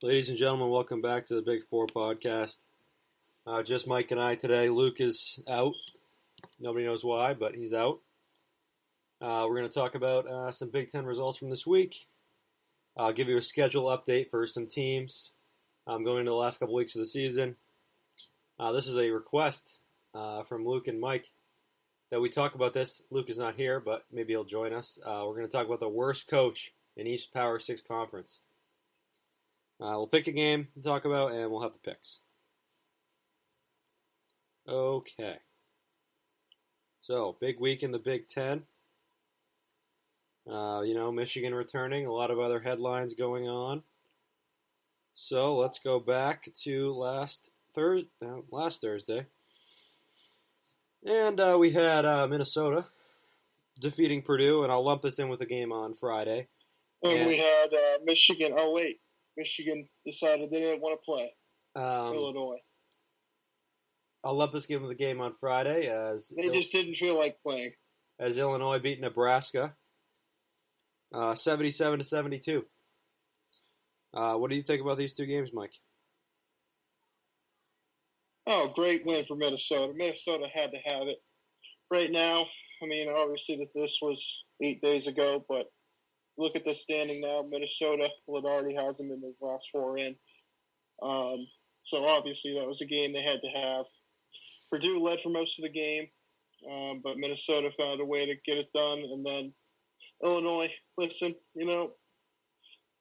Ladies and gentlemen, welcome back to the Big Four podcast. Just Mike and I today. Luke is out. Nobody knows why, but he's out. We're going to talk about some Big Ten results from this week. I'll give you a schedule update for some teams going into the last couple weeks of the season. This is a request from Luke and Mike that we talk about this. Luke is not here, but maybe he'll join us. We're going to talk about the worst coach in East Power 6 Conference. We'll pick a game to talk about, and we'll have the picks. Okay. So, big week in the Big Ten. Michigan returning, a lot of other headlines going on. So, let's go back to last Thursday. And we had Minnesota defeating Purdue, and I'll lump this in with the game on Friday. And we had Michigan. Oh, wait. Michigan decided they didn't want to play Illinois. I'll lump this game with the game on Friday as they just didn't feel like playing. As Illinois beat Nebraska, 77-72. What do you think about these two games, Mike? Oh, great win for Minnesota. Minnesota had to have it. Right now, obviously that this was 8 days ago, but look at the standing now. Minnesota already has them in his last four in. So obviously that was a game they had to have. Purdue led for most of the game, but Minnesota found a way to get it done. And then Illinois, listen, a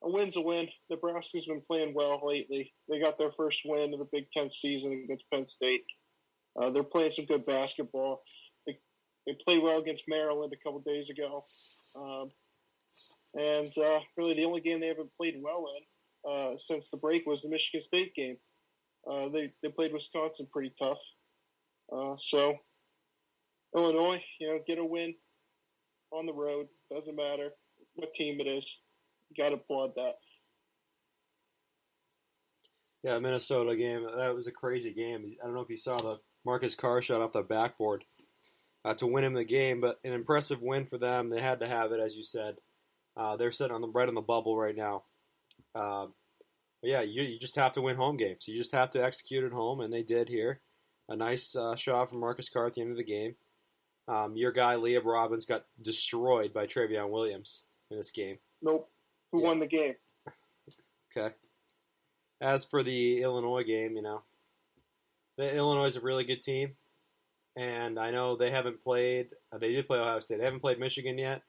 win's a win. Nebraska's been playing well lately. They got their first win of the Big Ten season against Penn State. They're playing some good basketball. They played well against Maryland a couple days ago. And really the only game they haven't played well in since the break was the Michigan State game. They played Wisconsin pretty tough. So Illinois, get a win on the road. Doesn't matter what team it is. You got to applaud that. Yeah, Minnesota game. That was a crazy game. I don't know if you saw the Marcus Carr shot off the backboard to win him the game, but an impressive win for them. They had to have it, as you said. They're sitting right on the bubble right now. You just have to win home games. You just have to execute at home, and they did here. A nice shot from Marcus Carr at the end of the game. Your guy, Liam Robbins, got destroyed by Travion Williams in this game. Nope. Who won the game? Okay. As for the Illinois game, Illinois is a really good team. And I know they haven't played – they did play Ohio State. They haven't played Michigan yet.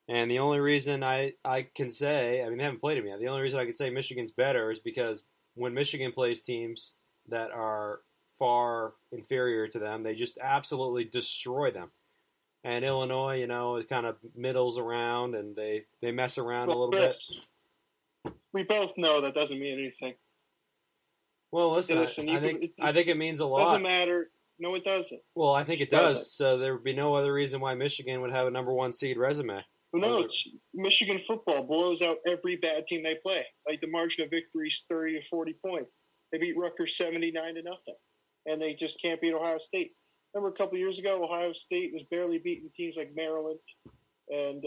And the only reason I can say, they haven't played them yet. The only reason I can say Michigan's better is because when Michigan plays teams that are far inferior to them, they just absolutely destroy them. And Illinois, it kind of middles around and they mess around a little bit. We both know that doesn't mean anything. Well, listen I think it means a lot. Doesn't matter. No, it doesn't. Well, I think it does. So there would be no other reason why Michigan would have a number one seed resume. Who knows? Michigan football blows out every bad team they play. Like the margin of victory is 30 to 40 points. They beat Rutgers 79-0, and they just can't beat Ohio State. Remember a couple years ago, Ohio State was barely beating teams like Maryland and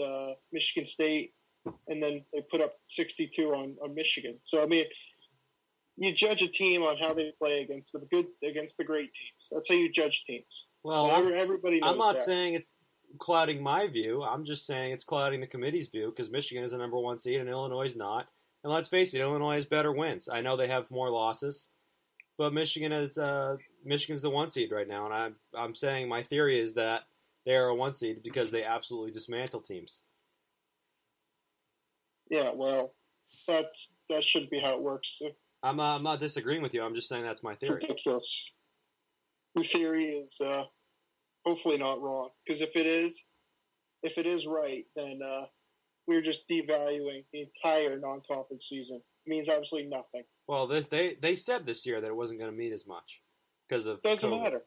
Michigan State, and then they put up 62 on Michigan. So you judge a team on how they play against the great teams. That's how you judge teams. Well, everybody knows I'm not that. saying it's clouding my view. I'm just saying it's clouding the committee's view because Michigan is the number one seed and Illinois is not. And let's face it, Illinois has better wins. I know they have more losses, but Michigan's the one seed right now. And I'm saying my theory is that they are a one seed because they absolutely dismantle teams. Yeah, well, that shouldn't be how it works. I'm not disagreeing with you. I'm just saying that's my theory. Ridiculous. Your theory is hopefully not wrong, because if it is right, then we're just devaluing the entire non-conference season. It means absolutely nothing. Well, they said this year that it wasn't going to mean as much because of doesn't COVID. matter.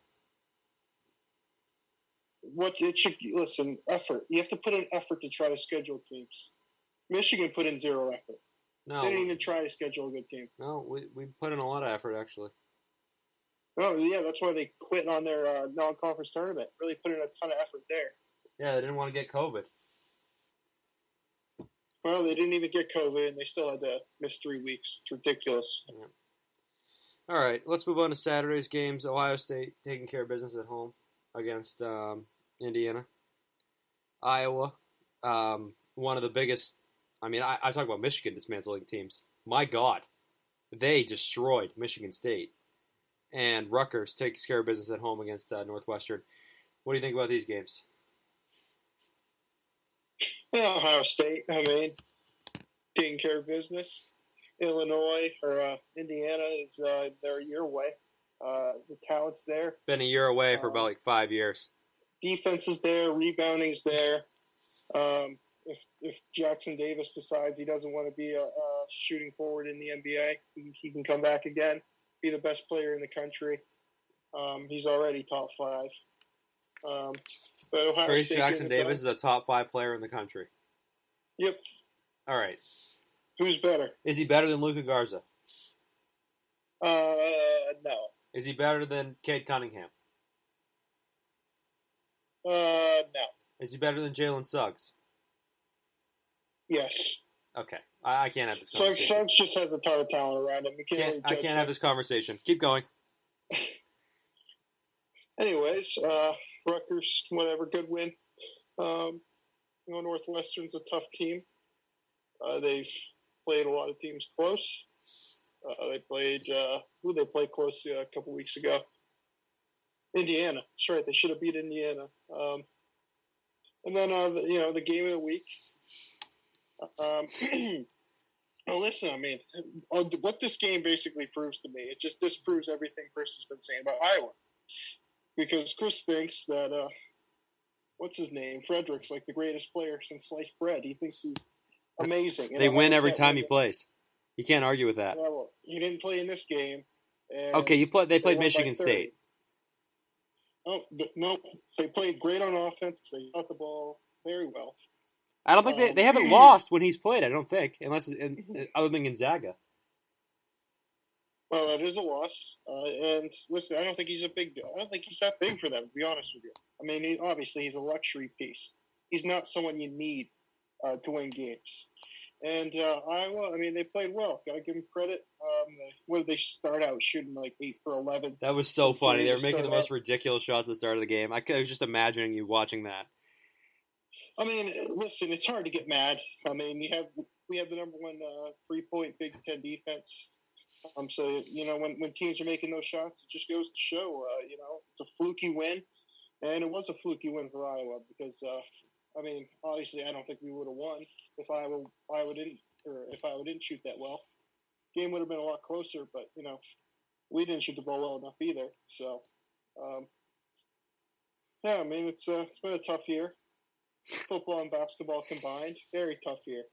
Listen, effort. You have to put in effort to try to schedule teams. Michigan put in zero effort. No, they didn't even try to schedule a good team. No, we put in a lot of effort actually. Oh yeah, that's why they quit on their non-conference tournament. Really put in a ton of effort there. Yeah, they didn't want to get COVID. Well, they didn't even get COVID, and they still had to miss 3 weeks. It's ridiculous. Yeah. All right, let's move on to Saturday's games. Ohio State taking care of business at home against Indiana. Iowa, one of the biggest. I mean, I talk about Michigan dismantling teams. My God, they destroyed Michigan State. And Rutgers takes care of business at home against Northwestern. What do you think about these games? Well, Ohio State, I mean, taking care of business. Illinois or Indiana is they're a year away. The talent's there. Been a year away for about 5 years. Defense is there. Rebounding's there. If Jackson Davis decides he doesn't want to be a shooting forward in the NBA, he can come back again, be the best player in the country. He's already top 5. But Ohio Trace State Jackson Davis is a top 5 player in the country. Yep. All right. Who's better? Is he better than Luka Garza? No. Is he better than Cade Cunningham? No. Is he better than Jalen Suggs? Yes. Okay. I can't have this conversation. Suggs just has a ton of talent around him. I can't have this conversation. Keep going. Anyways, Rutgers, whatever, good win. Northwestern's a tough team. They've played a lot of teams close. They played who they played close a couple weeks ago. Indiana. That's right. They should have beat Indiana. And then the game of the week. Well, listen. I mean, what this game basically proves to me, it just disproves everything Chris has been saying about Iowa. Because Chris thinks that what's his name, Frederick's like the greatest player since sliced bread. He thinks he's amazing. They win every time he plays. You can't argue with that. Yeah, well, he didn't play in this game. Okay, they played Michigan State. Oh, no, they played great on offense. They got the ball very well. I don't think they haven't lost when he's played. I don't think, unless other than Gonzaga. Well, that is a loss. And listen, I don't think he's that big for them, to be honest with you. I mean, obviously he's a luxury piece. He's not someone you need to win games. And Iowa, I mean, they played well. Got to give them credit. What did they start out shooting, like 8 for 11? That was so funny. They were making the most ridiculous shots at the start of the game. I was just imagining you watching that. I mean, listen, it's hard to get mad. I mean, we have the number 1 3-point Big Ten defense. So when teams are making those shots, it just goes to show, it's a fluky win, and it was a fluky win for Iowa because, I mean, obviously, I don't think we would have won if Iowa didn't shoot that well. Game would have been a lot closer, but we didn't shoot the ball well enough either. So, yeah, I mean, it's been a tough year. Football and basketball combined, very tough year.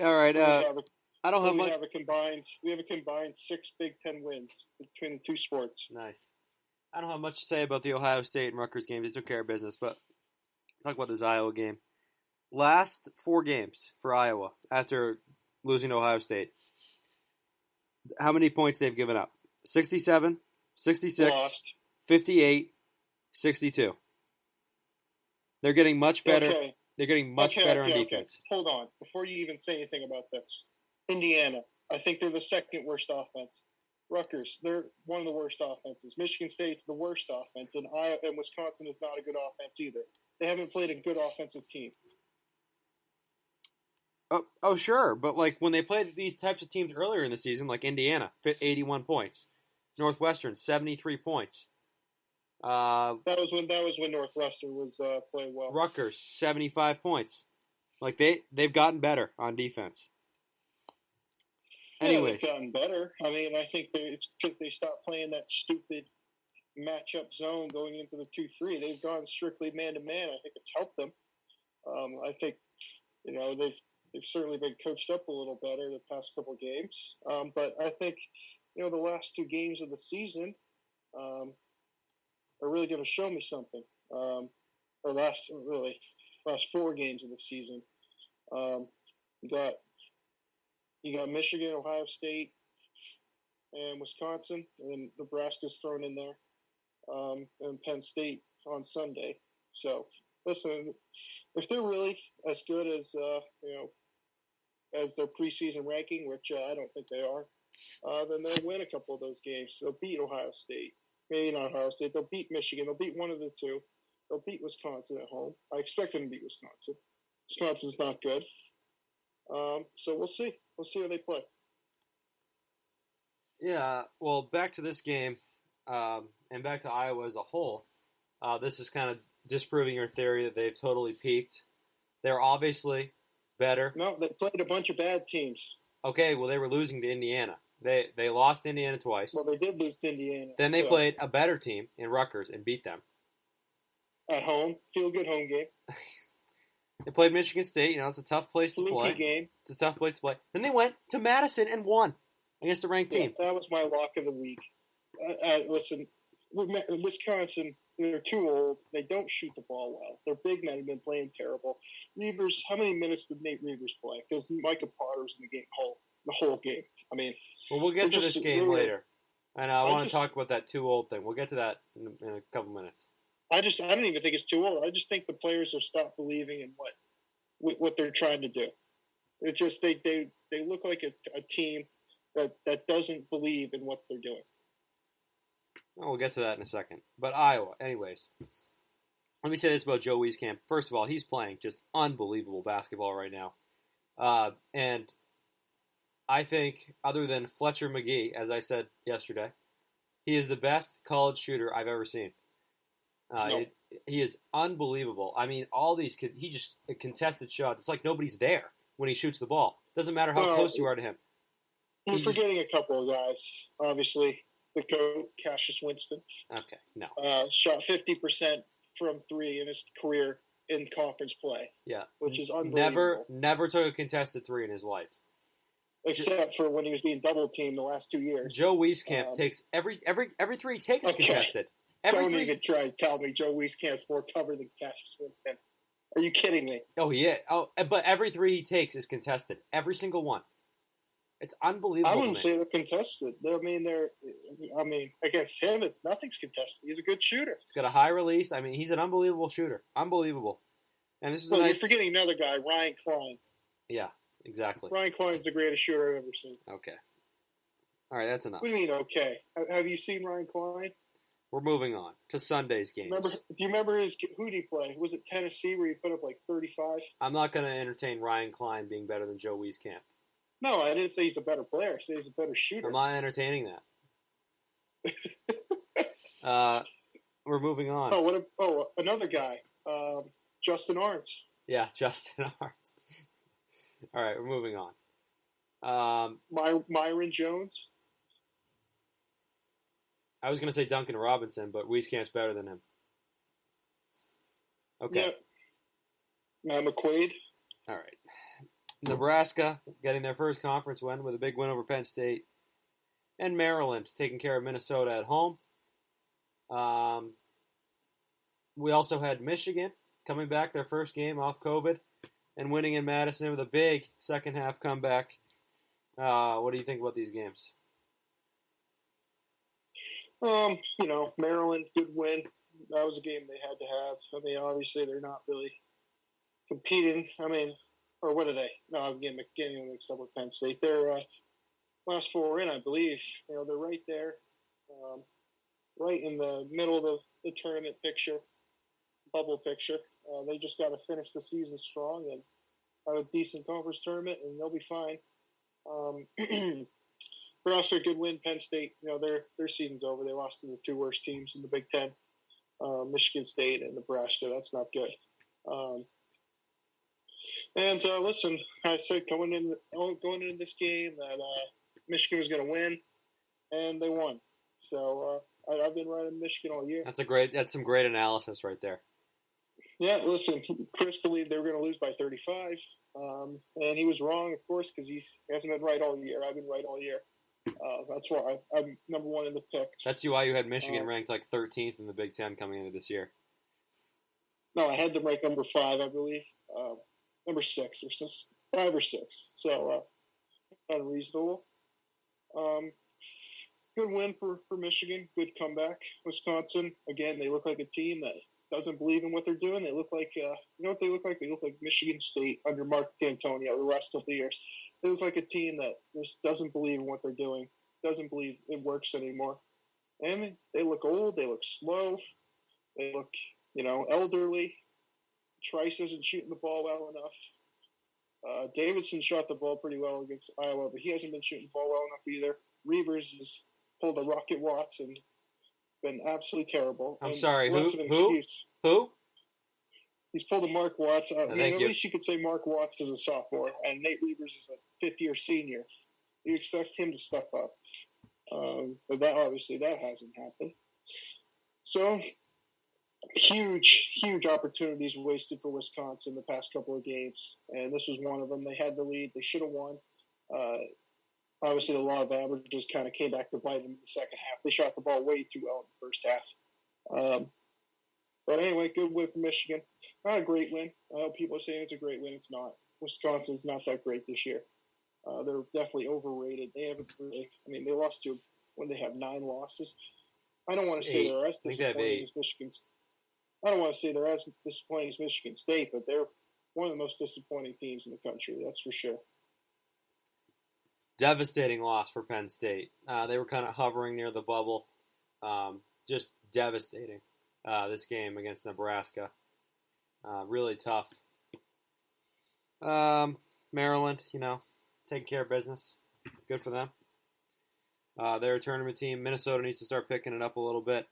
All right. I don't have much. We have a combined 6 Big Ten wins between the two sports. Nice. I don't have much to say about the Ohio State and Rutgers games. They took care of business, but talk about this Iowa game. Last 4 games for Iowa after losing to Ohio State. How many points they've given up? 67, 66, Lost. 58, 62. They're getting much better. Okay. They're getting much better on defense. Okay. Hold on. Before you even say anything about this. Indiana, I think they're the second worst offense. Rutgers, they're one of the worst offenses. Michigan State's the worst offense, and Wisconsin is not a good offense either. They haven't played a good offensive team. Oh, sure, but like when they played these types of teams earlier in the season, like Indiana, 81 points, Northwestern, 73 points. That was when Northwestern was playing well. Rutgers, 75 points. Like they've gotten better on defense. Anyways, they've gotten better. I mean, I think it's because they stopped playing that stupid matchup zone going into the 2-3. They've gone strictly man-to-man. I think it's helped them. I think, they've certainly been coached up a little better the past couple of games. But I think, the last 2 games of the season are really going to show me something. Or last 4 games of the season. You got Michigan, Ohio State, and Wisconsin, and then Nebraska's thrown in there, and Penn State on Sunday. So, listen, if they're really as good as as their preseason ranking, which I don't think they are, then they'll win a couple of those games. They'll beat Ohio State. Maybe not Ohio State. They'll beat Michigan. They'll beat one of the two. They'll beat Wisconsin at home. I expect them to beat Wisconsin. Wisconsin's not good. So we'll see. We'll see how they play. Yeah, well, back to this game and back to Iowa as a whole. This is kind of disproving your theory that they've totally peaked. They're obviously better. No, they played a bunch of bad teams. Okay, well, they were losing to Indiana. They lost to Indiana twice. Well, they did lose to Indiana. Then they played a better team in Rutgers and beat them. At home. Feel-good home game. They played Michigan State. It's a tough place to play. Game. It's a tough place to play. Then they went to Madison and won against a ranked team. That was my lock of the week. Listen, Wisconsin, they're too old. They don't shoot the ball well. Their big men have been playing terrible. Reavers, how many minutes did Nate Reavers play? Because Micah Potter's in the game the whole game. I mean, well, we'll get to this game later, and I want to talk about that too old thing. We'll get to that in a couple minutes. I don't even think it's too old. I just think the players have stopped believing in what they're trying to do. It just they look like a team that doesn't believe in what they're doing. Well, we'll get to that in a second. But Iowa, anyways. Let me say this about Joe Wieskamp. First of all, he's playing just unbelievable basketball right now. And I think, other than Fletcher McGee, as I said yesterday, he is the best college shooter I've ever seen. He is unbelievable. I mean, all these he just contested shots. It's like nobody's there when he shoots the ball. Doesn't matter how close you are to him. You're forgetting a couple of guys. Obviously, the coach, Cassius Winston. Okay, no. Shot 50% from three in his career in conference play. Yeah, which is unbelievable. Never took a contested three in his life, except for when he was being double teamed the last 2 years. Joe Wieskamp takes every three he takes is contested. Don't even try to tell me Joe Wieskamp's more covered than Cassius Winston. Are you kidding me? Oh, yeah. But every three he takes is contested. Every single one. It's unbelievable. I wouldn't say they're contested. I mean, against him, nothing's contested. He's a good shooter. He's got a high release. I mean, he's an unbelievable shooter. Unbelievable. And this is you're forgetting another guy, Ryan Klein. Yeah, exactly. Ryan Klein's the greatest shooter I've ever seen. Okay. All right, that's enough. What do you mean, okay? Have you seen Ryan Klein? We're moving on to Sunday's games. Do you remember who did he play? Was it Tennessee where he put up like 35? I'm not going to entertain Ryan Klein being better than Joe Wieskamp. No, I didn't say he's a better player. I said he's a better shooter. I'm not entertaining that. We're moving on. Another guy, Justin Arntz. Yeah, Justin Arntz. All right, we're moving on. Myron Jones. I was going to say Duncan Robinson, but Wieskamp's better than him. Okay. Yeah. Matt McQuaid. All right. Nebraska getting their first conference win with a big win over Penn State. And Maryland taking care of Minnesota at home. We also had Michigan coming back their first game off COVID and winning in Madison with a big second half comeback. What do you think about these games? Maryland, good win. That was a game they had to have. I mean, obviously they're not really competing. I mean, or what are they? No, I'm getting mixed up with Penn State. They're last four in, I believe. They're right there, right in the middle of the tournament picture, bubble picture. They just got to finish the season strong and have a decent conference tournament, and they'll be fine. But also a good win, Penn State. Their season's over. They lost to the two worst teams in the Big Ten, Michigan State and Nebraska. That's not good. Listen, I said going into this game that Michigan was going to win, and they won. So I've been riding Michigan all year. That's some great analysis right there. Yeah, listen, Chris believed they were going to lose by 35, and he was wrong, of course, because he hasn't been right all year. I've been right all year. That's why I'm number one in the picks. That's why you had Michigan ranked like 13th in the Big Ten coming into this year. No, I had them ranked number 5, I believe. Number 6 or 5 or 6. So unreasonable. Good win for Michigan. Good comeback. Wisconsin, again, they look like a team that doesn't believe in what they're doing. They look like, you know what they look like? They look like Michigan State under Mark D'Antonio the last couple of years. They look like a team that just doesn't believe in what they're doing, doesn't believe it works anymore. And they look old. They look slow. They look, elderly. Trice isn't shooting the ball well enough. Davidson shot the ball pretty well against Iowa, but he hasn't been shooting the ball well enough either. Reavers has pulled a Rocket Watts and been absolutely terrible. I'm and sorry, less who? He's pulled a Mark Watts. At least you could say Mark Watts is a sophomore, and Nate Reavers is a fifth-year senior. You expect him to step up. But that hasn't happened. So, huge opportunities wasted for Wisconsin the past couple of games, and this was one of them. They had the lead. They should have won. Obviously, the law of averages kind of came back to bite them in the second half. They shot the ball way too well in the first half. But anyway, good win for Michigan. Not a great win. I know people are saying it's a great win. It's not. Wisconsin's not that great this year. They're definitely overrated. They haven't really. They lost to when they have 9 losses. I don't want to say they're as disappointing as Michigan. I don't want to say they're as disappointing as Michigan State, but they're one of the most disappointing teams in the country. That's for sure. Devastating loss for Penn State. They were kind of hovering near the bubble. Just devastating. This game against Nebraska. Really tough. Maryland, taking care of business. Good for them. They're a tournament team. Minnesota needs to start picking it up a little bit.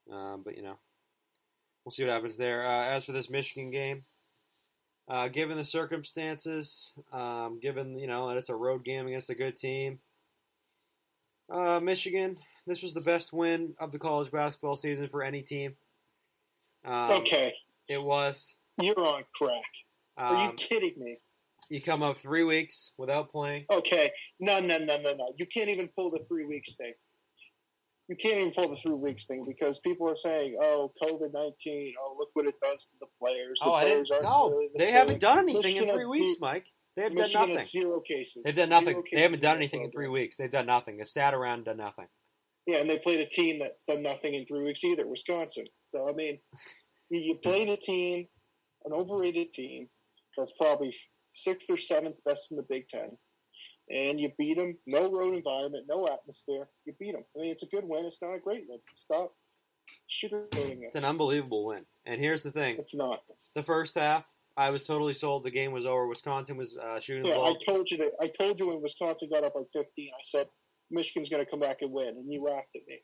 But, we'll see what happens there. As for this Michigan game, given the circumstances, given, that it's a road game against a good team, Michigan, this was the best win of the college basketball season for any team. Okay. It was. You're on crack. Are you kidding me? You come up 3 weeks without playing. Okay. No. You can't even pull the 3 weeks thing. You can't even pull the 3 weeks thing because people are saying, "Oh, COVID-19. Oh, look what it does to the players." They haven't done anything in 3 weeks, Mike. They have done nothing. Had 0 cases. They've done nothing. They haven't done anything in 3 weeks. They've done nothing. They've sat around and done nothing. Yeah, and they played a team that's done nothing in 3 weeks either, Wisconsin. So you played a team, an overrated team, that's probably 6th or 7th best in the Big Ten. And you beat them. No road environment, no atmosphere. You beat them. It's a good win. It's not a great win. Stop sugarcoating it. It's an unbelievable win. And here's the thing. It's not. The first half, I was totally sold. The game was over. Wisconsin was shooting the ball. I told you when Wisconsin got up by 15, I said Michigan's going to come back and win, and you laughed at me.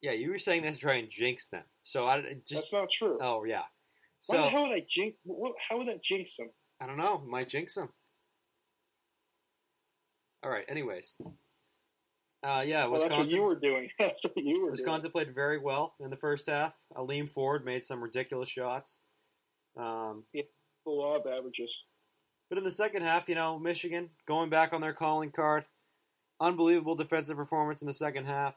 Yeah, you were saying that to try and jinx them. So that's not true. Oh yeah. So how would I jinx? How would that jinx them? I don't know. It might jinx them. All right. Anyways, Wisconsin. That's what you were doing. Wisconsin played very well in the first half. Aleem Ford made some ridiculous shots. The law of averages. But in the second half, Michigan going back on their calling card. Unbelievable defensive performance in the second half.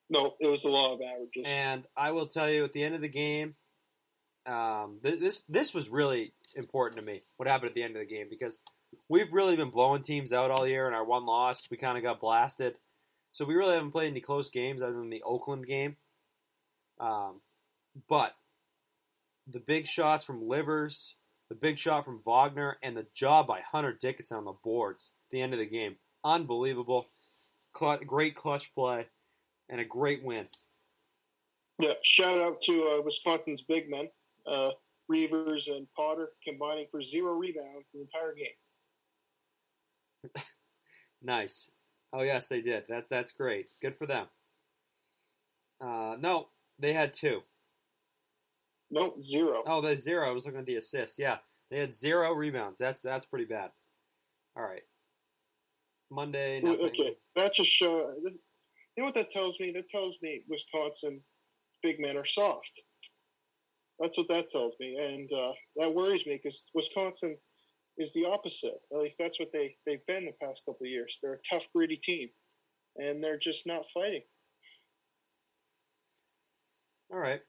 No, it was the law of averages. And I will tell you, at the end of the game, this was really important to me, what happened at the end of the game, because we've really been blowing teams out all year, and our one loss, we kind of got blasted. So we really haven't played any close games other than the Oakland game. But the big shots from Livers, the big shot from Wagner, and the job by Hunter Dickinson on the boards at the end of the game. Unbelievable. Great clutch play, and a great win. Yeah, shout out to Wisconsin's big men, Reavers and Potter, combining for 0 rebounds the entire game. Nice. Oh, yes, they did. That's great. Good for them. No, they had 2. No, 0. Oh, that's 0. I was looking at the assists. Yeah, they had 0 rebounds. That's pretty bad. All right. Monday, nothing. Okay, that just shows. You know what that tells me? That tells me Wisconsin big men are soft. That's what that tells me, and that worries me because Wisconsin is the opposite. At least that's what they've been the past couple of years. They're a tough, gritty team, and they're just not fighting. All right.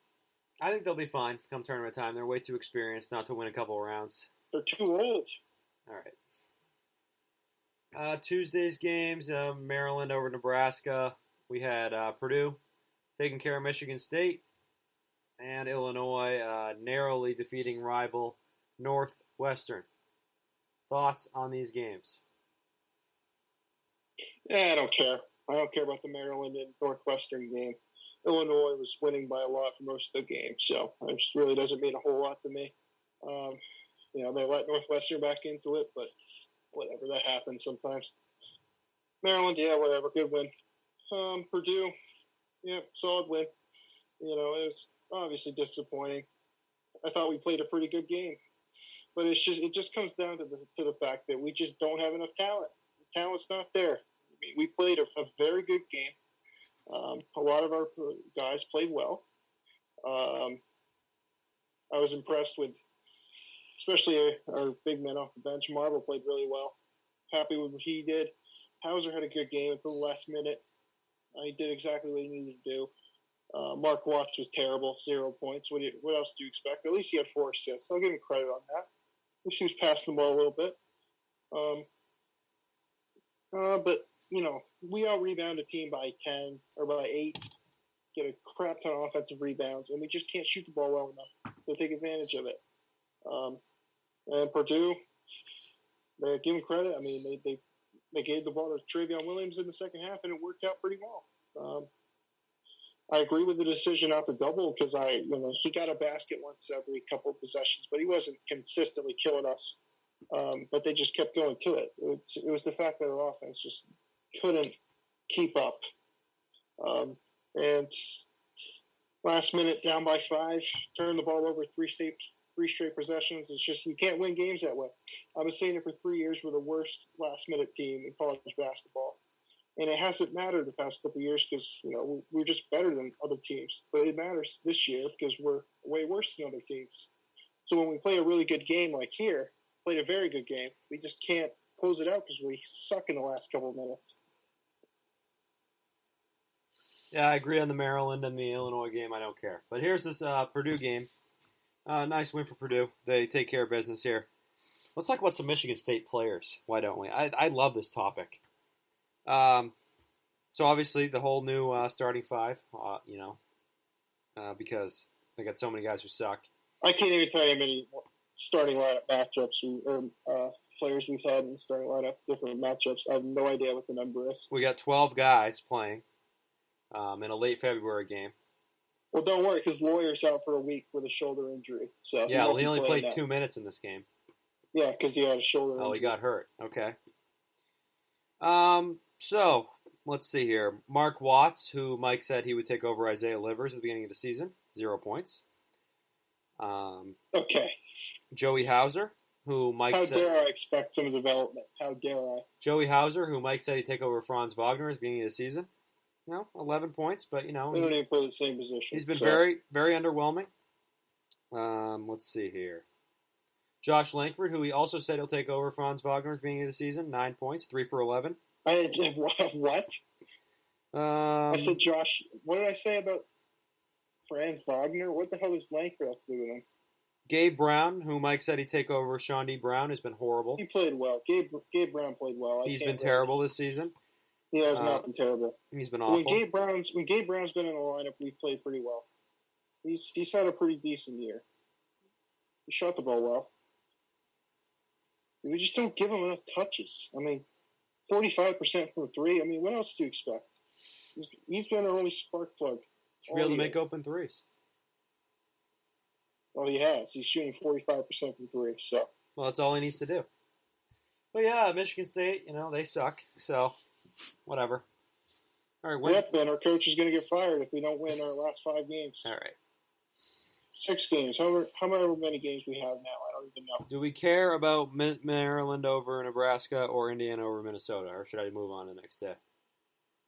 I think they'll be fine come tournament time. They're way too experienced not to win a couple of rounds. They're too old. All right. Tuesday's games, Maryland over Nebraska. We had Purdue taking care of Michigan State. and Illinois narrowly defeating rival Northwestern. Thoughts on these games? Yeah, I don't care. I don't care about the Maryland and Northwestern game. Illinois was winning by a lot for most of the game, so it just really doesn't mean a whole lot to me. They let Northwestern back into it, but whatever, that happens sometimes. Maryland, yeah, whatever, good win. Purdue, yeah, solid win. It was obviously disappointing. I thought we played a pretty good game, but it just comes down to the fact that we just don't have enough talent. The talent's not there. I mean, we played a very good game. A lot of our guys played well. I was impressed with, especially our big man off the bench. Marble played really well. Happy with what he did. Hauser had a good game until the last minute. He did exactly what he needed to do. Mark Watts was terrible, 0 points. What else do you expect? At least he had 4 assists. I'll give him credit on that. At least he was passing the ball a little bit. But we out-rebound a team by 10 or by 8, get a crap ton of offensive rebounds, and we just can't shoot the ball well enough to take advantage of it. And Purdue, they give them credit. I mean, they gave the ball to Travion Williams in the second half, and it worked out pretty well. I agree with the decision not to double because he got a basket once every couple of possessions, but he wasn't consistently killing us. But they just kept going to it. It was the fact that our offense just couldn't keep up. And last minute, down by 5, turn the ball over 3 straight possessions. It's just you can't win games that way. I've been saying it for 3 years. We're the worst last-minute team in college basketball. And it hasn't mattered the past couple of years because, we're just better than other teams. But it matters this year because we're way worse than other teams. So when we play a really good game like here, played a very good game, we just can't close it out because we suck in the last couple of minutes. Yeah, I agree on the Maryland and the Illinois game. I don't care. But here's this Purdue game. Nice win for Purdue. They take care of business here. Let's talk about some Michigan State players. Why don't we? I love this topic. So obviously the whole new starting 5, because they got so many guys who suck. I can't even tell you how many starting lineup matchups or players we've had in the starting lineup, different matchups. I have no idea what the number is. We got 12 guys playing in a late February game. Well, don't worry, because Lawyer's out for a week with a shoulder injury. So yeah, he only played 2 minutes in this game. Yeah, because he had a shoulder injury. Oh, he got hurt. Okay. So, let's see here. Mark Watts, who Mike said he would take over Isaiah Livers at the beginning of the season, 0 points. Okay. Joey Hauser, who Mike said... How dare I expect some development? How dare I? Joey Hauser, who Mike said he'd take over Franz Wagner at the beginning of the season. 11 points, but, They don't even play the same position. He's been very, very underwhelming. Let's see here. Josh Langford, who he also said he'll take over Franz Wagner at the beginning of the season, 9 points, 3 for 11. I said, what? I said, Josh, what did I say about Franz Wagner? What the hell does Langford have to do with him? Gabe Brown, who Mike said he'd take over Sean D. Brown, has been horrible. He played well. Gabe Brown played well. He's been terrible this season. He has not been terrible. He's been awful. When Gabe Brown's been in the lineup, we've played pretty well. He's had a pretty decent year. He shot the ball well. We just don't give him enough touches. I mean, 45% from 3. I mean, what else do you expect? He's been our only spark plug. Should be able to make open threes. Well, he has. He's shooting 45% from 3. So. Well, that's all he needs to do. But yeah, Michigan State, they suck. So, whatever. All right. Yep, and our coach is going to get fired if we don't win our last 5 games. All right. 6 games. However many games we have now, I don't even know. Do we care about Maryland over Nebraska or Indiana over Minnesota, or should I move on to the next day?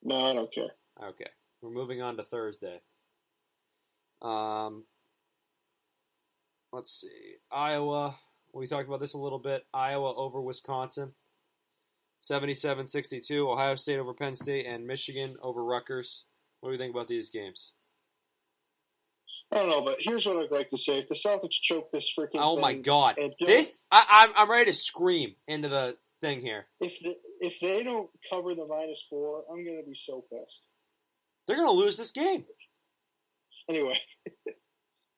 No, I don't care. Okay. We're moving on to Thursday. Let's see. Iowa. We talked about this a little bit. Iowa over Wisconsin. 77-62. Ohio State over Penn State, and Michigan over Rutgers. What do you think about these games? I don't know, but here's what I'd like to say. If the Celtics choke this freaking Oh, thing... my God. I'm ready to scream into the thing here. If they don't cover the -4, I'm going to be so pissed. They're going to lose this game. Anyway.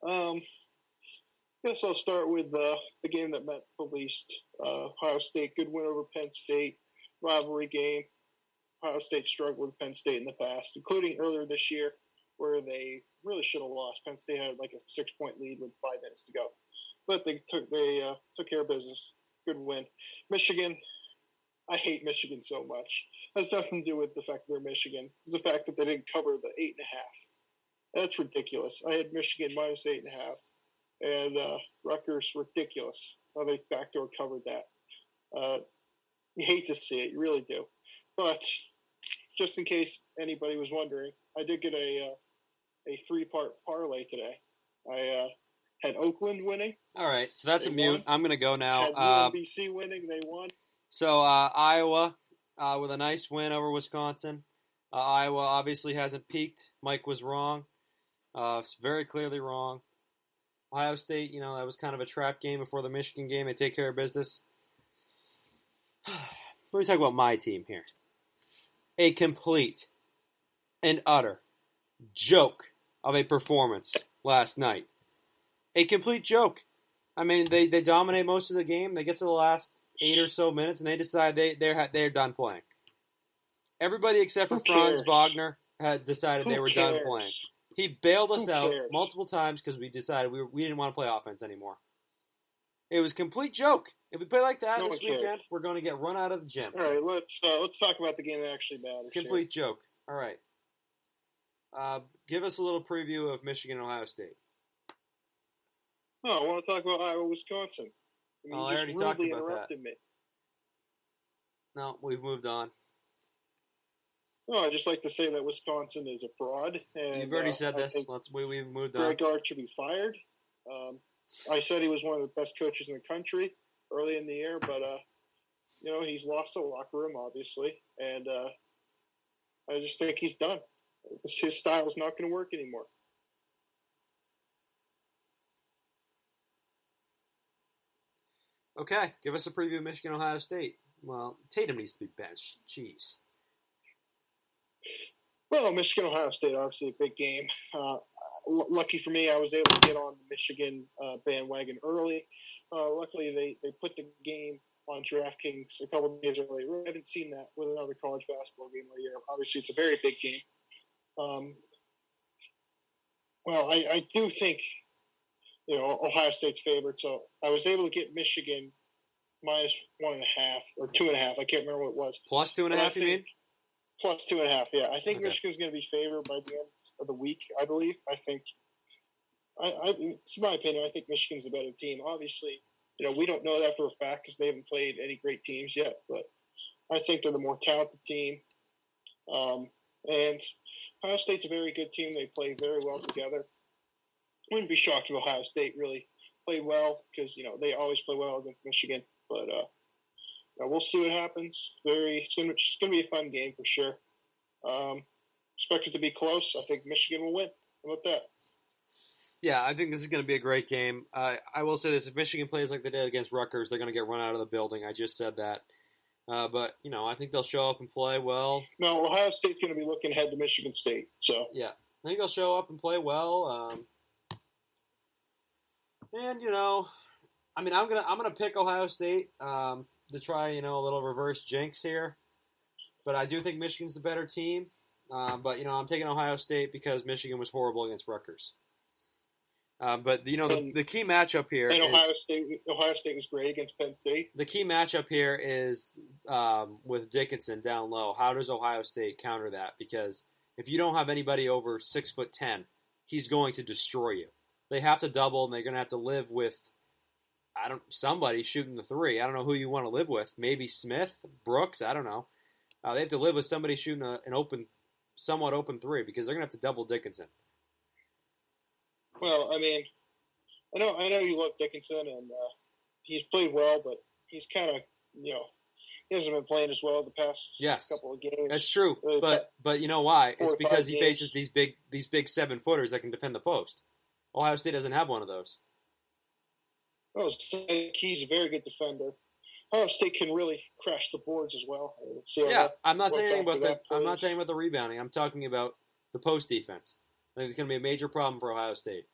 Guess I'll start with the game that meant the least. Ohio State, good win over Penn State, rivalry game. Ohio State struggled with Penn State in the past, including earlier this year, where they really should have lost. Penn State had like a 6-point lead with 5 minutes to go, but they took care of business. Good win. Michigan, I hate Michigan so much. It has nothing to do with the fact that they're Michigan. It's the fact that they didn't cover the 8.5. That's ridiculous. I had Michigan minus 8.5, and Rutgers, ridiculous how they backdoor covered that. You hate to see it, you really do. But just in case anybody was wondering, I did get a 3-part parlay today. I had Oakland winning. All right, so that's a mute. I'm going to go now. Had UMBC winning. They won. So Iowa with a nice win over Wisconsin. Iowa obviously hasn't peaked. Mike was wrong. Very clearly wrong. Ohio State, that was kind of a trap game before the Michigan game. They take care of business. Let me talk about my team here. A complete and utter joke of a performance last night. A complete joke. I mean, they dominate most of the game. They get to the last 8 or so minutes, and they decide they're done playing. Everybody except for Franz Wagner had decided they were done playing. He bailed us out multiple times because we decided we didn't want to play offense anymore. It was a complete joke. If we play like that this weekend, we're going to get run out of the gym. All right, let's talk about the game that actually matters. Complete joke. All right. Give us a little preview of Michigan and Ohio State. Oh, I want to talk about Iowa, Wisconsin. I already talked about that. No, we've moved on. No, I'd just like to say that Wisconsin is a fraud. And, you've already said this. We've moved on. Greg Gard should be fired. I said he was one of the best coaches in the country early in the year, but he's lost the locker room, obviously, and I just think he's done. His style is not going to work anymore. Okay, give us a preview of Michigan, Ohio State. Well, Tatum needs to be benched. Jeez. Well, Michigan, Ohio State, obviously a big game. Lucky for me, I was able to get on the Michigan bandwagon early. Luckily, they put the game on DraftKings a couple of days early. I haven't seen that with another college basketball game all year. Obviously, it's a very big game. Well, I do think, Ohio State's favored. So I was able to get Michigan minus 1.5 or 2.5. I can't remember what it was. Plus 2.5, you mean? Plus 2.5, yeah. I think Michigan's going to be favored by the end of the week, I believe. I think, it's my opinion, I think Michigan's the better team. Obviously, we don't know that for a fact because they haven't played any great teams yet, but I think they're the more talented team. And Ohio State's a very good team. They play very well together. Wouldn't be shocked if Ohio State really played well because, they always play well against Michigan. But we'll see what happens. It's going to be a fun game for sure. Expect it to be close. I think Michigan will win. How about that? Yeah, I think this is going to be a great game. I will say this. If Michigan plays like they did against Rutgers, they're going to get run out of the building. I just said that. But, I think they'll show up and play well. No, Ohio State's going to be looking ahead to Michigan State. So yeah, I think they'll show up and play well. And, I'm gonna pick Ohio State to try, a little reverse jinx here. But I do think Michigan's the better team. But, I'm taking Ohio State because Michigan was horrible against Rutgers. But, the key matchup here is Ohio State was great against Penn State. The key matchup here is with Dickinson down low. How does Ohio State counter that? Because if you don't have anybody over 6'10", he's going to destroy you. They have to double, and they're going to have to live with somebody shooting the three. I don't know who you want to live with. Maybe Smith, Brooks. I don't know. They have to live with somebody shooting an somewhat open three because they're going to have to double Dickinson. Well, I mean, I know you love Dickinson, and he's played well, but he's kind of, he hasn't been playing as well the past couple of games. That's true. But you know why? It's because he faces these big 7-footers that can defend the post. Ohio State doesn't have one of those. Oh, he's a very good defender. Ohio State can really crash the boards as well. I'm not saying about the rebounding. I'm talking about the post defense. I think it's going to be a major problem for Ohio State.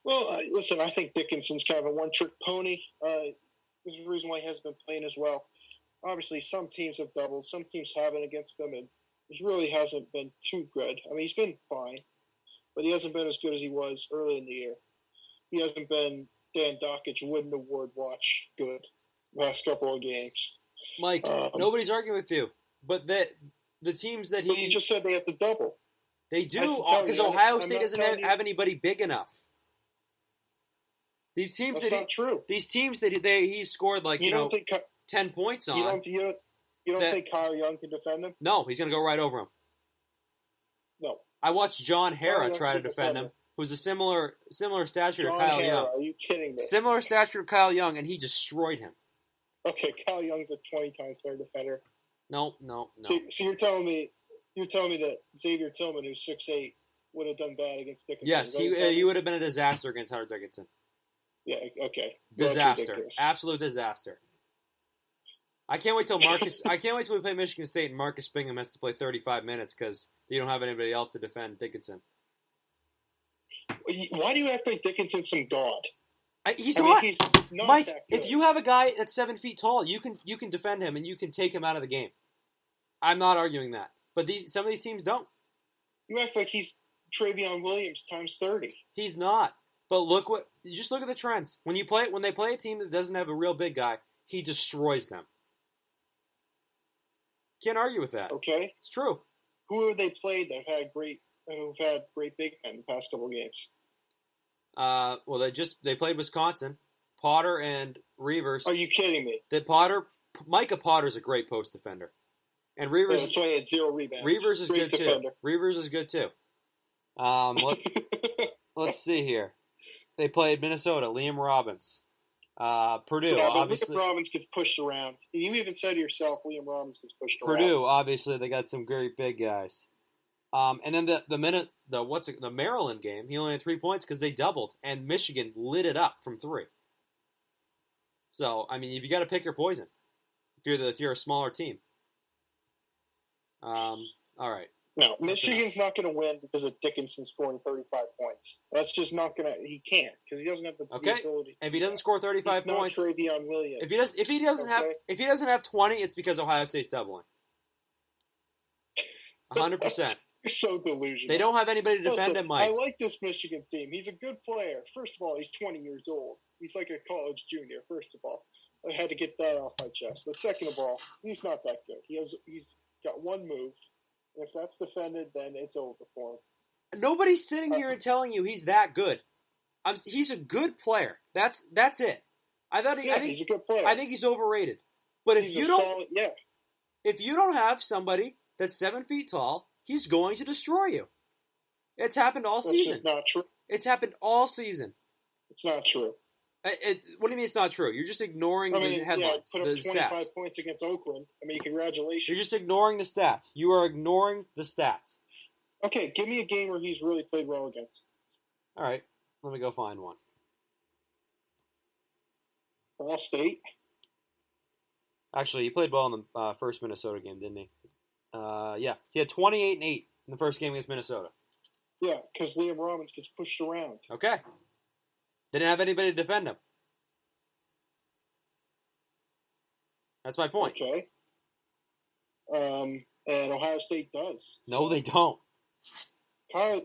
Well, listen, I think Dickinson's kind of a one-trick pony. There's a reason why he hasn't been playing as well. Obviously, some teams have doubled, some teams haven't against them, and he really hasn't been too good. I mean, he's been fine, but he hasn't been as good as he was early in the year. He hasn't been Dan Dockage Wooden Award watch good last couple of games. Mike, nobody's arguing with you, but the teams that But you just said they have to double. They do, because Ohio State doesn't have anybody big enough. These teams That's not true. These teams that he scored 10 points on. You don't think Kyle Young can defend him? No, he's going to go right over him. No. I watched John Harra try to defend him, who's a similar stature to Kyle Young. Are you kidding me? Similar stature to Kyle Young, and he destroyed him. Okay, Kyle Young's a 20 times better defender. No. So you're telling me that Xavier Tillman, who's 6'8", would have done bad against Dickinson? Yes, he would have been a disaster against Hunter Dickinson. Yeah, okay. Disaster. Absolute disaster. I can't wait till we play Michigan State and Marcus Bingham has to play 35 minutes because you don't have anybody else to defend Dickinson. Why do you act like Dickinson's some god? He's not Mike, that good. If you have a guy that's 7 feet tall, you can defend him and you can take him out of the game. I'm not arguing that. But some of these teams don't. You act like he's Travion Williams times 30. He's not. But just look at the trends. When they play a team that doesn't have a real big guy, he destroys them. Can't argue with that. Okay. It's true. Who have they played that have had great big men in the past couple of games? Well, they played Wisconsin. Potter and Reavers. Are you kidding me? Micah Potter's a great post defender. And Reavers. That's why he had 0 rebounds. Reavers is great good defender. too. Reavers is good too. Let's see here. They played Minnesota. Liam Robbins. Purdue. Yeah, obviously. Liam Robbins gets pushed around. You even said yourself, Liam Robbins gets pushed around. Purdue, obviously, they got some very big guys. And then the Maryland game, he only had 3 points because they doubled, and Michigan lit it up from 3. So, I mean, you got to pick your poison if you're a smaller team. All right. No, Michigan's not going to win because of Dickinson scoring 35 points. That's just not going to. He can't because he doesn't have the ability. If he doesn't score 35 points, not Travion Williams. If he doesn't have 20, it's because Ohio State's doubling. 100%. You're so delusional. They don't have anybody to defend him, Mike. I like this Michigan team. He's a good player. First of all, he's 20 years old. He's like a college junior. First of all, I had to get that off my chest. But second of all, he's not that good. He's got one move. If that's defended, then it's over for him. Nobody's sitting here and telling you he's that good. He's a good player. That's it. I think he's a good player. I think he's overrated. But if you don't have somebody that's 7 feet tall, he's going to destroy you. It's happened all season. That's just not true. It's happened all season. It's not true. What do you mean it's not true? You're just ignoring the headlines, put up the 25 stats. points against Oakland. I mean, congratulations. You're just ignoring the stats. You are ignoring the stats. Okay, give me a game where he's really played well against. All right, let me go find one. Ball State? Actually, he played well in the first Minnesota game, didn't he? Yeah, he had 28 and 8 in the first game against Minnesota. Yeah, because Liam Robbins gets pushed around. Okay. Didn't have anybody to defend him. That's my point. Okay. And Ohio State does. No, they don't. Kyle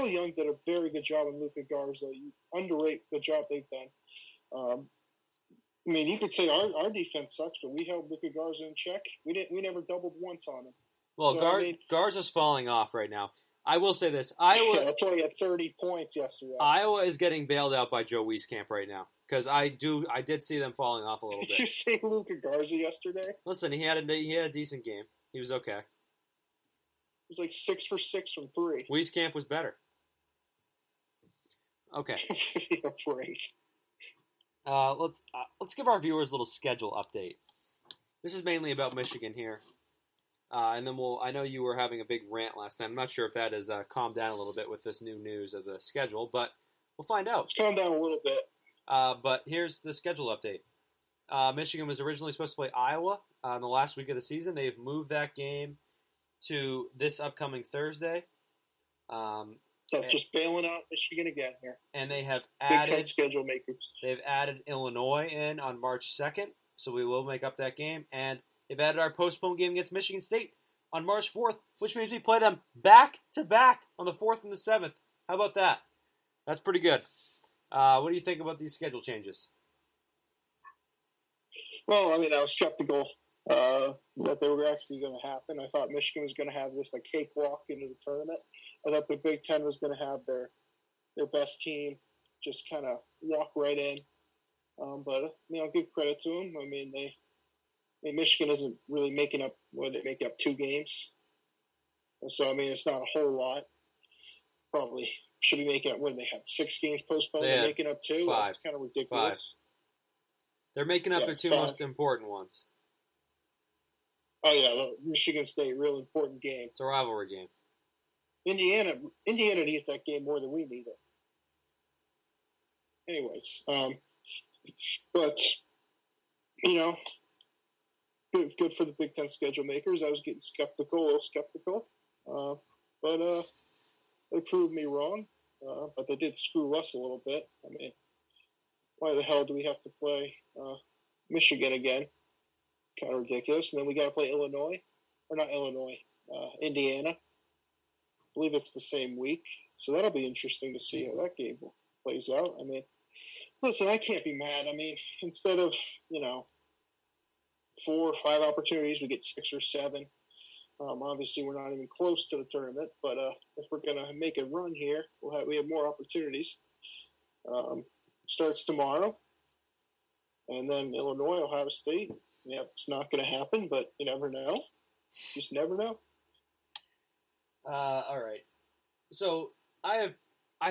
Young did a very good job on Luka Garza. You underrate the job they've done. I mean, you could say our defense sucks, but we held Luka Garza in check. We never doubled once on him. Well, Garza's falling off right now. I will say this: Iowa. Yeah, that's why he had 30 points yesterday. Iowa is getting bailed out by Joe Wieskamp right now because I did see them falling off a little bit. Did you see Luka Garza yesterday? Listen, he had a decent game. He was okay. He was like 6 for 6 from 3. Wieskamp was better. Okay. Yeah, great. Let's give our viewers a little schedule update. This is mainly about Michigan here. And then I know you were having a big rant last night. I'm not sure if that has calmed down a little bit with this new news of the schedule, but we'll find out. It's calmed down a little bit. But here's the schedule update. Michigan was originally supposed to play Iowa in the last week of the season. They've moved that game to this upcoming Thursday. So just bailing out Michigan again here. And they have Big Ten schedule makers. They've added Illinois in on March 2nd, so we will make up that game. And they've added our postponed game against Michigan State on March 4th, which means we play them back-to-back on the 4th and the 7th. How about that? That's pretty good. What do you think about these schedule changes? Well, I mean, I was skeptical that they were actually going to happen. I thought Michigan was going to have this cakewalk into the tournament. I thought the Big Ten was going to have their best team just kind of walk right in. But I'll give credit to them. I mean, Michigan isn't really making up. They make up 2 games, so I mean, it's not a whole lot. Probably should be making up. What do they have? 6 games postponed. They're making up 2. 5. That's kind of ridiculous. 5. They're making up their 2 most important ones. Oh yeah, Michigan State, real important game. It's a rivalry game. Indiana needs that game more than we need it. Anyways, but good for the Big Ten schedule makers. I was getting a little skeptical, but they proved me wrong. But they did screw us a little bit. I mean, why the hell do we have to play Michigan again? Kind of ridiculous. And then we got to play Indiana. I believe it's the same week. So that'll be interesting to see how that game plays out. I mean, listen, I can't be mad. I mean, instead of, 4 or 5 opportunities, we get 6 or 7. Obviously, we're not even close to the tournament, but if we're going to make a run here, we have more opportunities. Starts tomorrow, and then Illinois, Ohio State. Yeah, it's not going to happen, but you never know. Just never know. All right. So I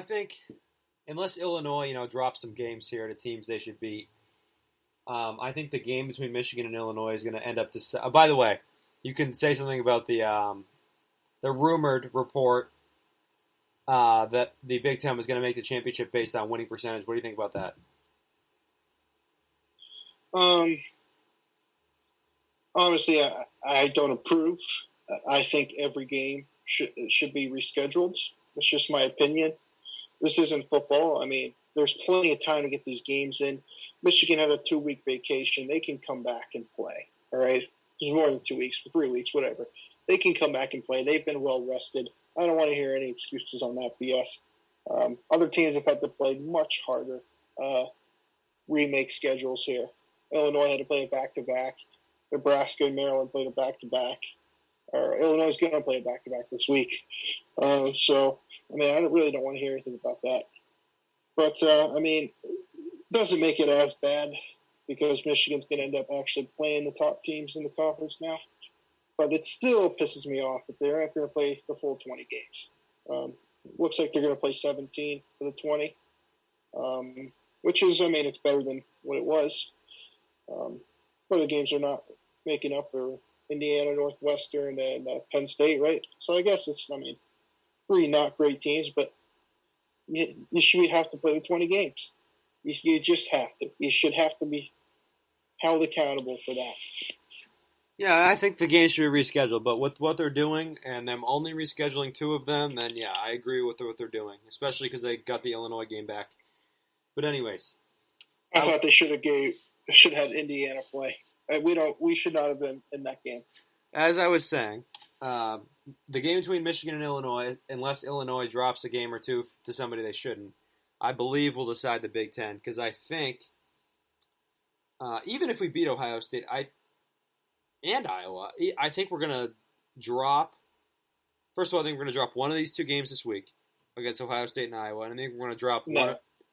think unless Illinois, drops some games here to teams they should beat, I think the game between Michigan and Illinois is going to end up to. By the way, you can say something about the rumored report that the Big Ten was going to make the championship based on winning percentage. What do you think about that? Honestly, I don't approve. I think every game should be rescheduled. It's just my opinion. This isn't football. I mean, there's plenty of time to get these games in. Michigan had a 2-week vacation. They can come back and play. All right? There's more than 2 weeks, 3 weeks, whatever. They can come back and play. They've been well rested. I don't want to hear any excuses on that BS. Other teams have had to play much harder remake schedules here. Illinois had to play a back-to-back. Nebraska and Maryland played a back-to-back. Illinois is going to play a back-to-back this week. So, I mean, I really don't want to hear anything about that. But, I mean, it doesn't make it as bad because Michigan's going to end up actually playing the top teams in the conference now. But it still pisses me off that they're not going to play the full 20 games. Looks like they're going to play 17 for the 20, which is, I mean, it's better than what it was. But the games are not making up for Indiana, Northwestern, and Penn State, right? So I guess it's, I mean, 3 not great teams, but you should have to play the 20 games. You just have to. You should have to be held accountable for that. Yeah, I think the game should be rescheduled, but with what they're doing and them only rescheduling 2 of them, then yeah, I agree with what they're doing, especially because they got the Illinois game back. But anyways, I thought they should have had Indiana play. We should not have been in that game. As I was saying, the game between Michigan and Illinois, unless Illinois drops a game or 2 to somebody they shouldn't, I believe will decide the Big Ten, because I think even if we beat Ohio State and Iowa, I think we're going to drop. First of all, I think we're going to drop one of these 2 games this week against Ohio State and Iowa, and I think we're going to drop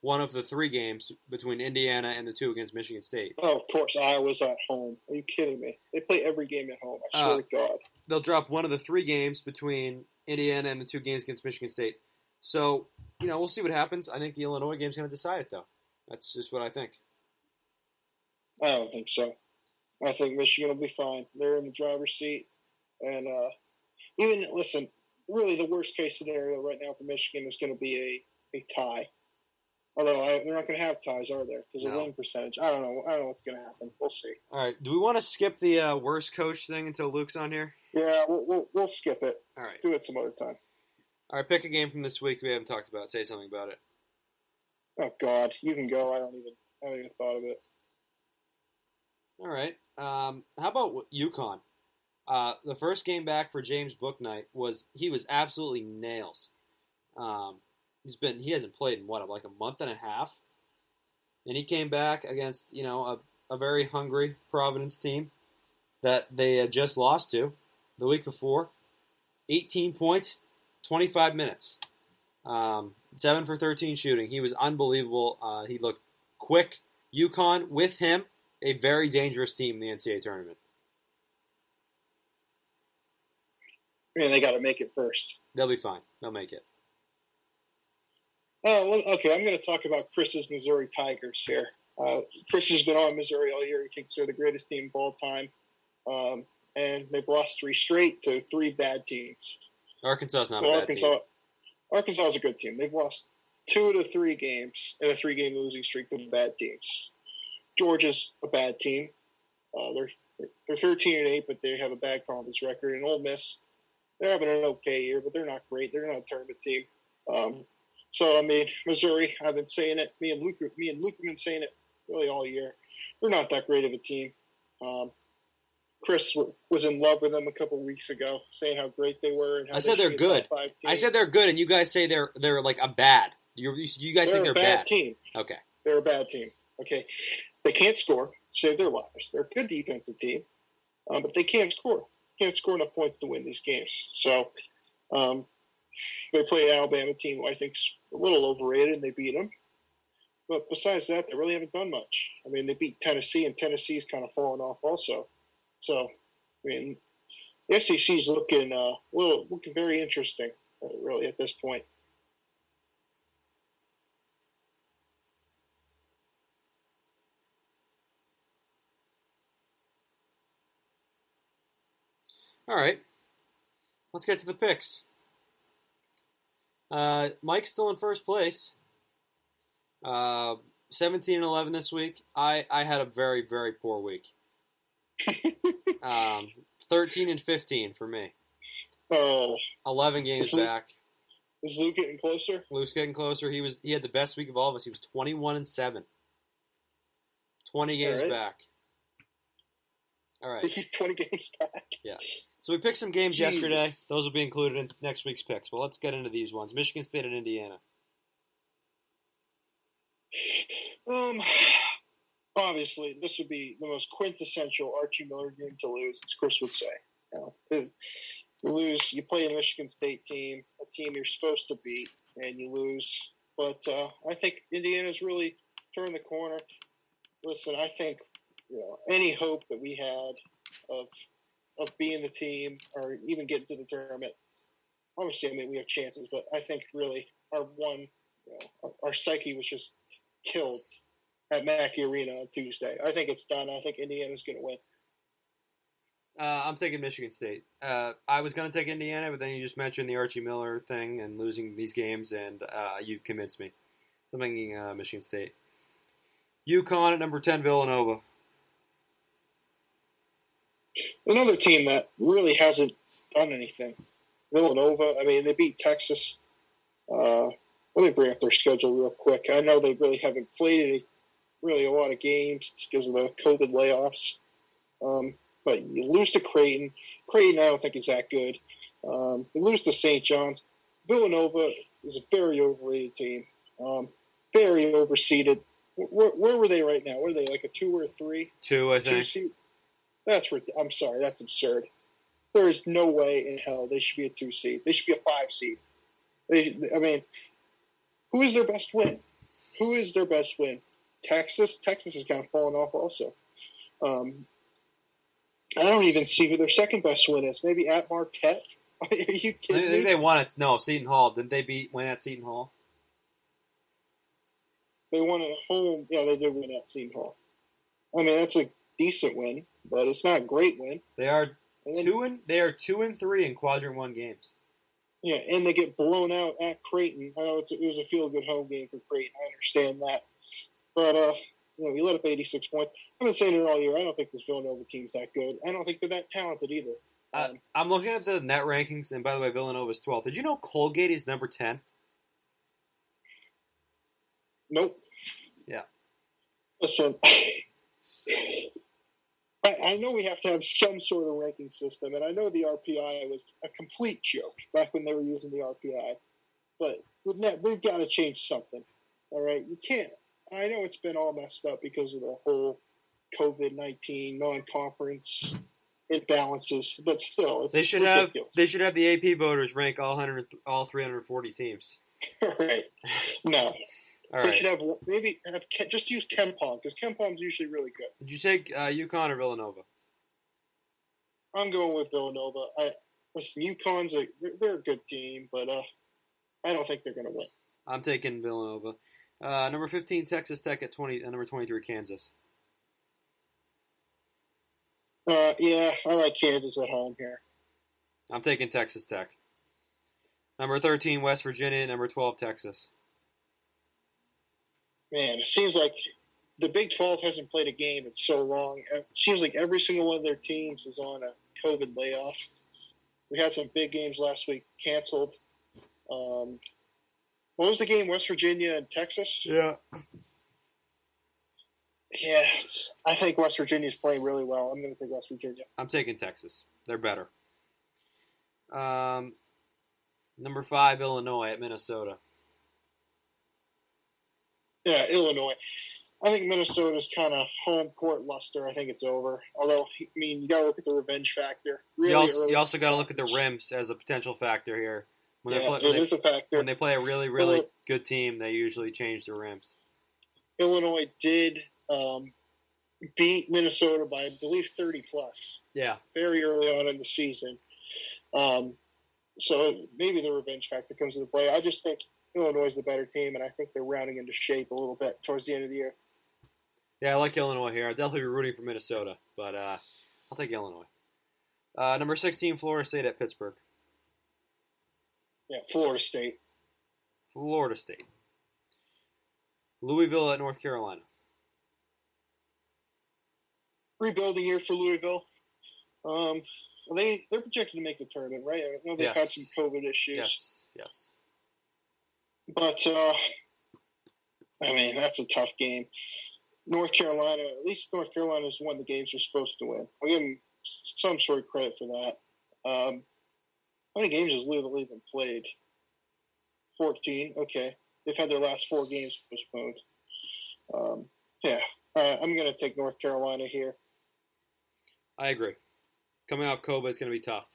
one of the 3 games between Indiana and the 2 against Michigan State. Oh, of course, Iowa's at home. Are you kidding me? They play every game at home. I swear to God. They'll drop one of the 3 games between Indiana and the 2 games against Michigan State. So, we'll see what happens. I think the Illinois game's going to decide it, though. That's just what I think. I don't think so. I think Michigan will be fine. They're in the driver's seat. And listen, really the worst case scenario right now for Michigan is going to be a tie. Although they're not going to have ties, are there? Because of win percentage. I don't know what's going to happen. We'll see. All right. Do we want to skip the worst coach thing until Luke's on here? Yeah, we'll skip it. All right. Do it some other time. All right, pick a game from this week that we haven't talked about. Say something about it. Oh God, you can go. I haven't even thought of it. All right. How about UConn? The first game back for James Bouknight was absolutely nails. He hasn't played in like a month and a half, and he came back against a very hungry Providence team that they had just lost to the week before. 18 points, 25 minutes, 7 for 13 shooting. He was unbelievable. He looked quick. UConn with him, a very dangerous team in the NCAA tournament. Man, they got to make it first. They'll be fine. They'll make it. Okay, I'm going to talk about Chris's Missouri Tigers here. Chris has been on Missouri all year. He thinks they're the greatest team of all time. And they've lost 3 straight to 3 bad teams. Arkansas's not a bad team. Arkansas is a good team. They've lost 2 to 3 games in a 3-game losing streak to bad teams. Georgia's a bad team. They're 13-8, but they have a bad conference record. And Ole Miss, they're having an okay year, but they're not great. They're not a tournament team. So I mean, Missouri, I've been saying it. Me and Luke have been saying it really all year. They're not that great of a team. Chris was in love with them a couple weeks ago, saying how great they were. And how I said they're good. I said they're good, and you guys say they're like a bad. You guys think they're a bad team. Okay. They're a bad team. Okay. They can't score, save their lives. They're a good defensive team, but they can't score. Can't score enough points to win these games. So they play an Alabama team who I think's a little overrated, and they beat them. But besides that, they really haven't done much. I mean, they beat Tennessee, and Tennessee's kind of fallen off also. So, I mean, the SEC's looking very interesting, really, at this point. All right. Let's get to the picks. Mike's still in first place. 17-11 this week. I had a very, very poor week. 13-15 for me. Oh, 11 games back. Is Luke getting closer? Luke's getting closer. He had the best week of all of us. He was 21-7. 20 games back. All right. He's 20 games back. Yeah. So we picked some games yesterday. Those will be included in next week's picks. But let's get into these ones. Michigan State and Indiana. Obviously, this would be the most quintessential Archie Miller game to lose, as Chris would say. You play a Michigan State team, a team you're supposed to beat, and you lose. But I think Indiana's really turned the corner. Listen, I think any hope that we had of being the team or even getting to the tournament, obviously, I mean, we have chances, but I think really our psyche was just killed at Mackey Arena on Tuesday. I think it's done. I think Indiana's going to win. I'm taking Michigan State. I was going to take Indiana, but then you just mentioned the Archie Miller thing and losing these games, and you convinced me. I'm thinking Michigan State. UConn at number 10, Villanova. Another team that really hasn't done anything. Villanova, I mean, they beat Texas. Let me bring up their schedule real quick. I know they really haven't played a lot of games because of the COVID layoffs. But you lose to Creighton. Creighton, I don't think is that good. You lose to St. John's. Villanova is a very overrated team. Very overseeded. Where were they right now? Were they like a 2 or a 3? 2, I think. 2 seed? I'm sorry, that's absurd. There is no way in hell they should be a 2 seed. They should be a 5 seed. I mean, who is their best win? Texas? Texas has kind of fallen off also. I don't even see who their second best win is. Maybe at Marquette? Are you kidding me? They won at Seton Hall. Didn't they win at Seton Hall? They won at home. Yeah, they did win at Seton Hall. I mean, that's a decent win, but it's not a great win. They are 2-3 in quadrant 1 games. Yeah, and they get blown out at Creighton. I know it was a feel-good home game for Creighton. I understand that. But, we let up 86 points. I've been saying it all year. I don't think this Villanova team's that good. I don't think they're that talented either. I'm looking at the net rankings, and by the way, Villanova's 12th. Did you know Colgate is number 10? Nope. Yeah. Listen, I know we have to have some sort of ranking system, and I know the RPI was a complete joke back when they were using the RPI, but they've got to change something. All right, you can't. I know it's been all messed up because of the whole COVID-19 non-conference imbalances, but still, it's ridiculous. They should have the AP voters rank all 340 teams. Right? No. All right. They should just use KenPom because KenPom's usually really good. Did you take UConn or Villanova? I'm going with Villanova. Listen, UConn's they're a good team, but I don't think they're going to win. I'm taking Villanova. Number 15, Texas Tech at 20. Number 23, Kansas. Yeah, I like Kansas at home here. I'm taking Texas Tech. Number 13, West Virginia. Number 12, Texas. Man, it seems like the Big 12 hasn't played a game in so long. It seems like every single one of their teams is on a COVID layoff. We had some big games last week canceled. What was the game? West Virginia and Texas? Yeah. Yeah, I think West Virginia's playing really well. I'm going to take West Virginia. I'm taking Texas. They're better. Number 5, Illinois at Minnesota. Yeah, Illinois. I think Minnesota's kind of home court luster. I think it's over. Although, I mean, you got to look at the revenge factor. Really you also got to look at the rims as a potential factor here. It is a factor. When they play a really, really good team, they usually change the rims. Illinois did beat Minnesota by, I believe, 30 plus. Yeah. Very early on in the season. So maybe the revenge factor comes into play. I just think Illinois is the better team, and I think they're rounding into shape a little bit towards the end of the year. Yeah, I like Illinois here. I'll definitely be rooting for Minnesota, but I'll take Illinois. Number 16, Florida State at Pittsburgh. Yeah, Florida State. Florida State. Louisville at North Carolina. Rebuilding year for Louisville. They're projected to make the tournament, right? I know they've had some COVID issues. Yes. But, I mean, that's a tough game. North Carolina, at least North Carolina's won the games they're supposed to win. I'll give them some sort of credit for that. How many games has Louisville even played? 14. Okay. They've had their last 4 games postponed. I'm going to take North Carolina here. I agree. Coming off COVID, it's going to be tough.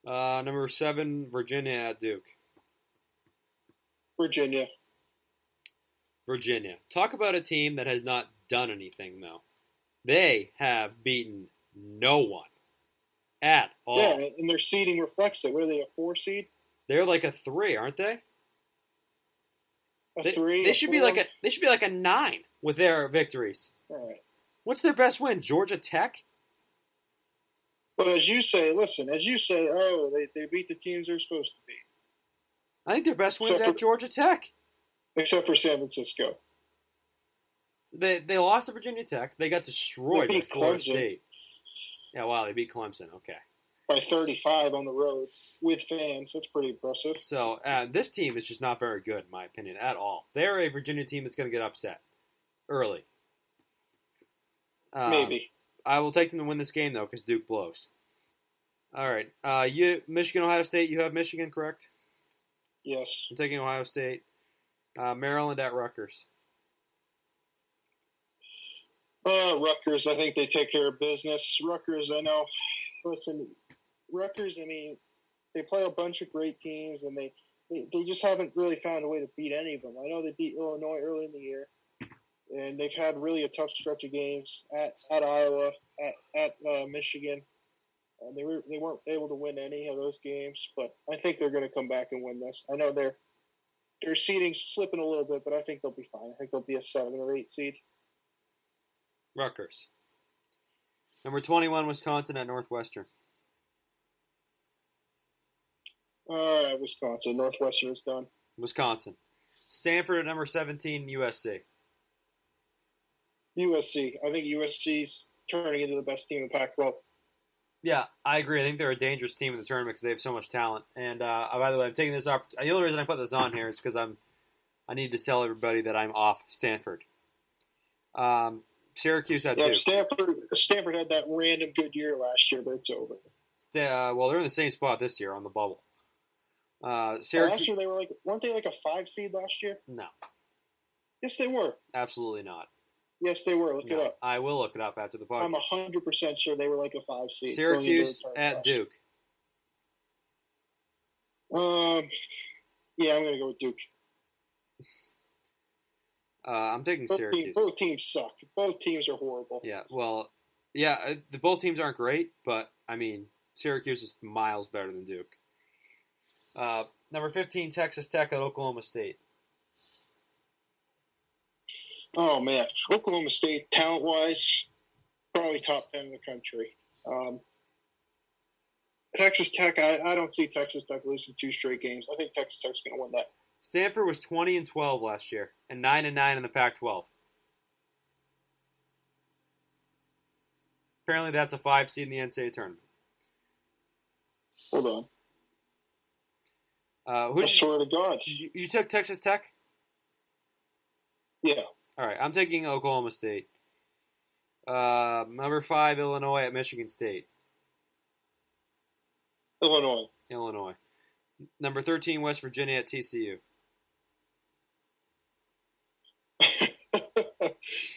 Number 7, Virginia at Duke. Virginia. Talk about a team that has not done anything, though. They have beaten no one at all. Yeah, and their seeding reflects it. What are they, a 4 seed? They're like a 3, aren't they? A 3? They should be like a 9 with their victories. All right. What's their best win? Georgia Tech? But as you say, they beat the teams they're supposed to beat. I think their best win's at Georgia Tech. Except for San Francisco. So they lost to Virginia Tech. They got destroyed by Florida State. Yeah, wow, they beat Clemson. Okay. By 35 on the road with fans. That's pretty impressive. So this team is just not very good, in my opinion, at all. They're a Virginia team that's going to get upset early. Maybe. I will take them to win this game, though, because Duke blows. All right. Michigan, Ohio State. You have Michigan, correct? Yes. I'm taking Ohio State. Maryland at Rutgers. Rutgers, I think they take care of business. Rutgers, I know. Listen, Rutgers, I mean, they play a bunch of great teams, and they just haven't really found a way to beat any of them. I know they beat Illinois early in the year, and they've had really a tough stretch of games at Iowa, at Michigan. They weren't able to win any of those games, but I think they're going to come back and win this. I know their seeding's slipping a little bit, but I think they'll be fine. I think they'll be a 7 or 8 seed. Rutgers. Number 21, Wisconsin at Northwestern. Wisconsin. Northwestern is done. Wisconsin. Stanford at number 17, USC. USC. I think USC's turning into the best team in Pac-12. Yeah, I agree. I think they're a dangerous team in the tournament because they have so much talent. And by the way, I'm taking this opportunity. The only reason I put this on here is because I need to tell everybody that I'm off Stanford. Syracuse at Duke. Stanford had that random good year last year, but it's over. Well, they're in the same spot this year on the bubble. Last year they were weren't they like a 5 seed last year? No. Yes, they were. Absolutely not. Yes, they were. Look it up. I will look it up after the podcast. I'm 100% sure they were like a 5 seed. Syracuse at Duke. Yeah, I'm going to go with Duke. I'm taking Syracuse. Both teams suck. Both teams are horrible. Yeah, well, yeah, both teams aren't great, but, I mean, Syracuse is miles better than Duke. Number 15, Texas Tech at Oklahoma State. Oh, man. Oklahoma State, talent-wise, probably top 10 in the country. Texas Tech, I don't see Texas Tech losing 2 straight games. I think Texas Tech's going to win that. Stanford was 20-12 last year and 9-9 in the Pac-12. Apparently, that's a 5 seed in the NCAA tournament. Hold on. I swear to God. You took Texas Tech? Yeah. All right, I'm taking Oklahoma State. Number 5, Illinois at Michigan State. Illinois. Number 13, West Virginia at TCU.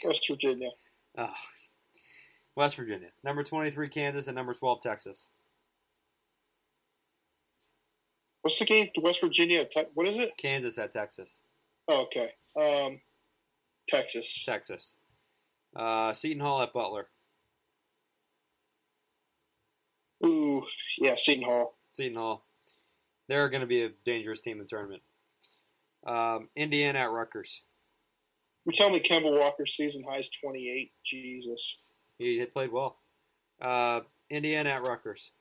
West Virginia. Oh. West Virginia. Number 23, Kansas, and number 12, Texas. What's the game? West Virginia. What is it? Kansas at Texas. Oh, okay. Texas. Seton Hall at Butler. Ooh, yeah, Seton Hall. They're going to be a dangerous team in the tournament. Indiana at Rutgers. You tell me Kemba Walker's season high is 28. Jesus. He had played well. Indiana at Rutgers.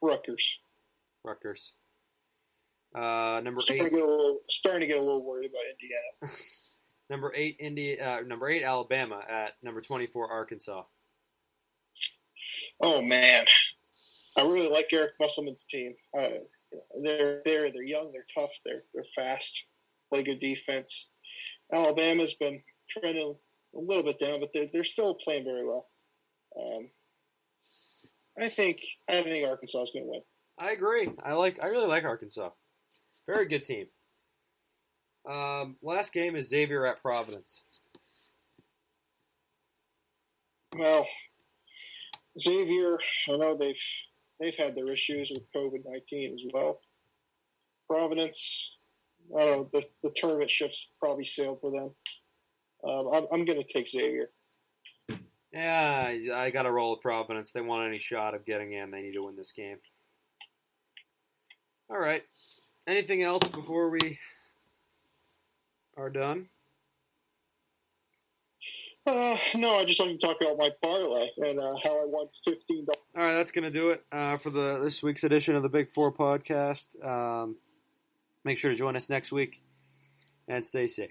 Rutgers. Number 8. Starting to get a little worried about Indiana. Number 8, Alabama at number 24, Arkansas. Oh man, I really like Eric Musselman's team. They're young, they're tough, they're fast, play good defense. Alabama's been trending a little bit down, but they're still playing very well. I think Arkansas is going to win. I agree. I really like Arkansas. Very good team. Last game is Xavier at Providence. Well, Xavier, I know they've had their issues with COVID-19 as well. Providence, I don't know, the tournament ship's probably sailed for them. I'm going to take Xavier. Yeah, I got to roll with Providence. They want any shot of getting in. They need to win this game. All right. Anything else before we are done? No, I just like to talk about my parlay and how I won $15. All right, that's going to do it for this week's edition of the Big Four podcast. Make sure to join us next week and stay safe.